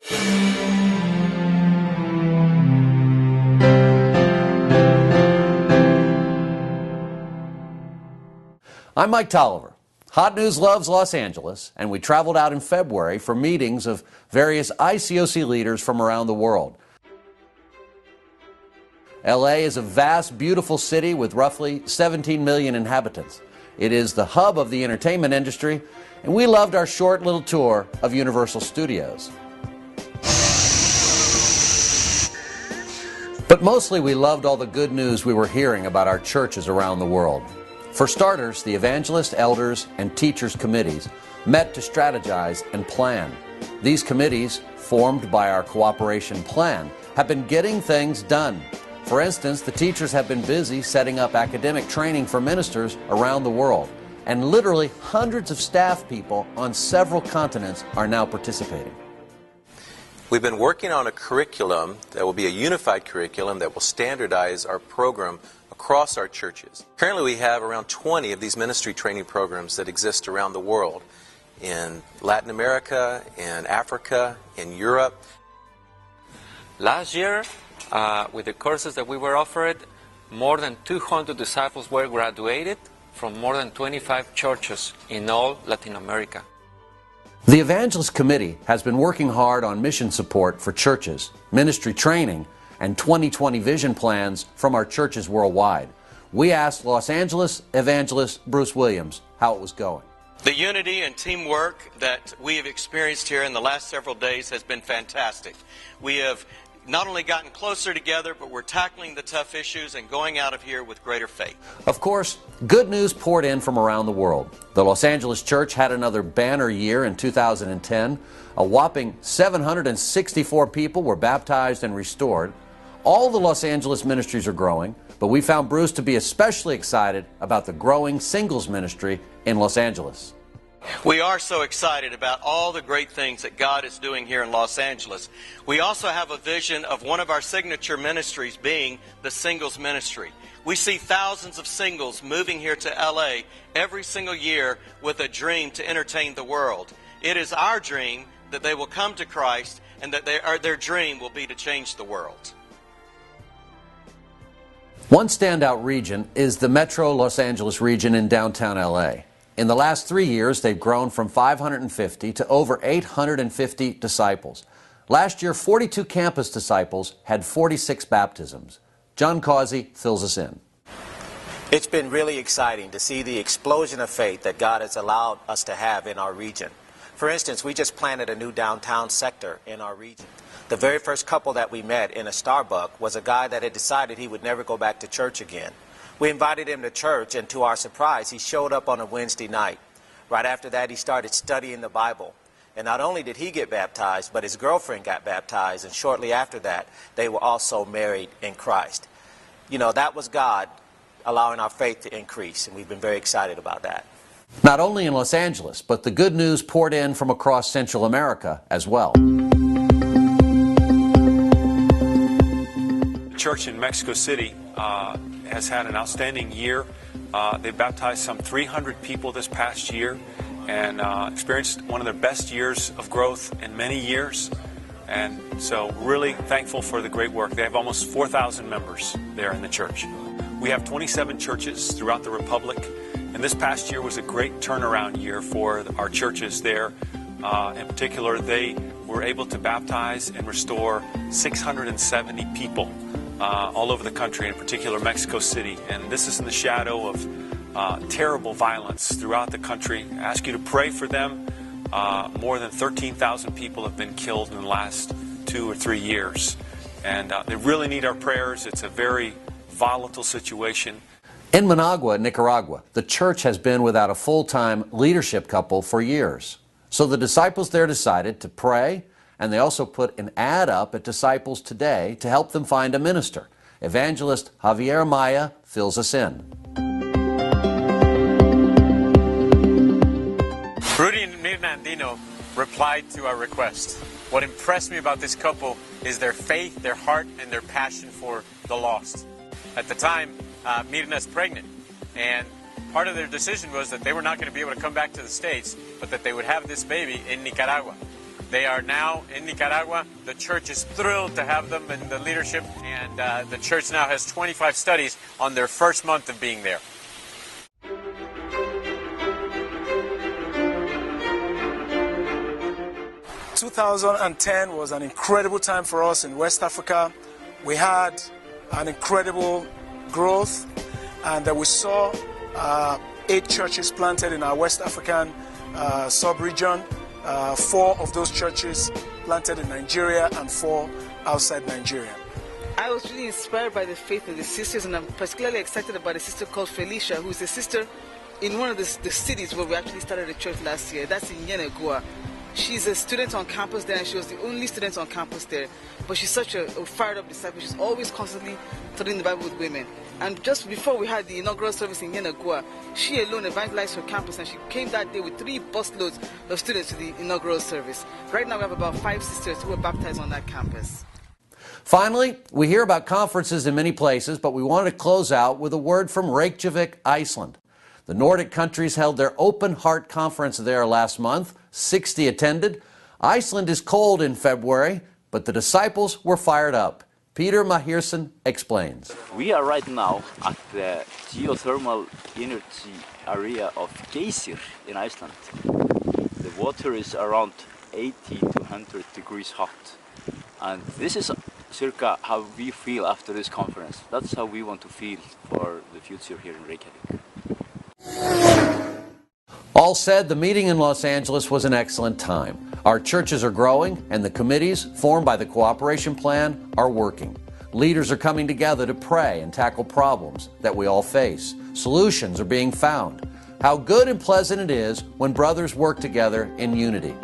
I'm Mike Tolliver. Hot News loves Los Angeles, and we traveled out in February for meetings of various ICOC leaders from around the world. LA is a vast, beautiful city with roughly 17 million inhabitants. It is the hub of the entertainment industry, and we loved our short little tour of Universal Studios. But mostly we loved all the good news we were hearing about our churches around the world. For starters, the evangelist, elders, and teachers committees met to strategize and plan. These committees, formed by our cooperation plan, have been getting things done. For instance, the teachers have been busy setting up academic training for ministers around the world, and literally hundreds of staff people on several continents are now participating. We've been working on a curriculum that will be a unified curriculum that will standardize our program across our churches. Currently we have around 20 of these ministry training programs that exist around the world, in Latin America, in Africa, in Europe. Last year, with the courses that we were offered, more than 200 disciples were graduated from more than 25 churches in all Latin America. The Evangelist Committee has been working hard on mission support for churches, ministry training, and 2020 vision plans from our churches worldwide. We asked Los Angeles evangelist Bruce Williams how it was going. The unity and teamwork that we have experienced here in the last several days has been fantastic. We have not only gotten closer together, but we're tackling the tough issues and going out of here with greater faith. Of course, good news poured in from around the world. The Los Angeles Church had another banner year in 2010. A whopping 764 people were baptized and restored. All the Los Angeles ministries are growing, but we found Bruce to be especially excited about the growing singles ministry in Los Angeles. We are so excited about all the great things that God is doing here in Los Angeles. We also have a vision of one of our signature ministries being the singles ministry. We see thousands of singles moving here to LA every single year with a dream to entertain the world. It is our dream that they will come to Christ and that their dream will be to change the world. One standout region is the Metro Los Angeles region in downtown LA. In the last 3 years, they've grown from 550 to over 850 disciples. Last year, 42 campus disciples had 46 baptisms. John Causey fills us in. It's been really exciting to see the explosion of faith that God has allowed us to have in our region. For instance, we just planted a new downtown sector in our region. The very first couple that we met in a Starbucks was a guy that had decided he would never go back to church again. We invited him to church, and to our surprise, he showed up on a Wednesday night. Right after that, he started studying the Bible. And not only did he get baptized, but his girlfriend got baptized, and shortly after that, they were also married in Christ. You know, that was God allowing our faith to increase, and we've been very excited about that. Not only in Los Angeles, but the good news poured in from across Central America as well. The church in Mexico City has had an outstanding year. They baptized some 300 people this past year and experienced one of their best years of growth in many years. And so really thankful for the great work. They have almost 4,000 members there in the church. We have 27 churches throughout the Republic, and this past year was a great turnaround year for our churches there. In particular, they were able to baptize and restore 670 people all over the country, in particular Mexico City. And this is in the shadow of terrible violence throughout the country. I ask you to pray for them. More than 13,000 people have been killed in the last 2 or 3 years. And they really need our prayers. It's a very volatile situation. In Managua, Nicaragua, the church has been without a full-time leadership couple for years. So the disciples there decided to pray, and they also put an ad up at Disciples Today to help them find a minister. Evangelist Javier Maya fills us in. Rudy and Mirna Andino replied to our request. What impressed me about this couple is their faith, their heart, and their passion for the lost. At the time, Mirna's pregnant, and part of their decision was that they were not going to be able to come back to the States, but that they would have this baby in Nicaragua. They are now in Nicaragua. The church is thrilled to have them in the leadership, and the church now has 25 studies on their first month of being there. In 2010 was an incredible time for us in West Africa. We had an incredible growth, and we saw 8 churches planted in our West African sub-region. 4 of those churches planted in Nigeria and 4 outside Nigeria. I was really inspired by the faith of the sisters, and I'm particularly excited about a sister called Felicia, who is a sister in one of the cities where we actually started a church last year. That's in Yenagoa. She's a student on campus there, and she was the only student on campus there. But she's such a fired-up disciple. She's always constantly studying the Bible with women. And just before we had the inaugural service in Yenagoa, she alone evangelized her campus, and she came that day with 3 busloads of students to the inaugural service. Right now we have about 5 sisters who were baptized on that campus. Finally, we hear about conferences in many places, but we wanted to close out with a word from Reykjavik, Iceland. The Nordic countries held their open heart conference there last month. 60 attended. Iceland is cold in February, but the disciples were fired up. Peter Mahirson explains. We are right now at the geothermal energy area of Geysir in Iceland. The water is around 80 to 100 degrees hot. And this is circa how we feel after this conference. That's how we want to feel for the future here in Reykjavik. All said, the meeting in Los Angeles was an excellent time. Our churches are growing, and the committees formed by the Cooperation Plan are working. Leaders are coming together to pray and tackle problems that we all face. Solutions are being found. How good and pleasant it is when brothers work together in unity.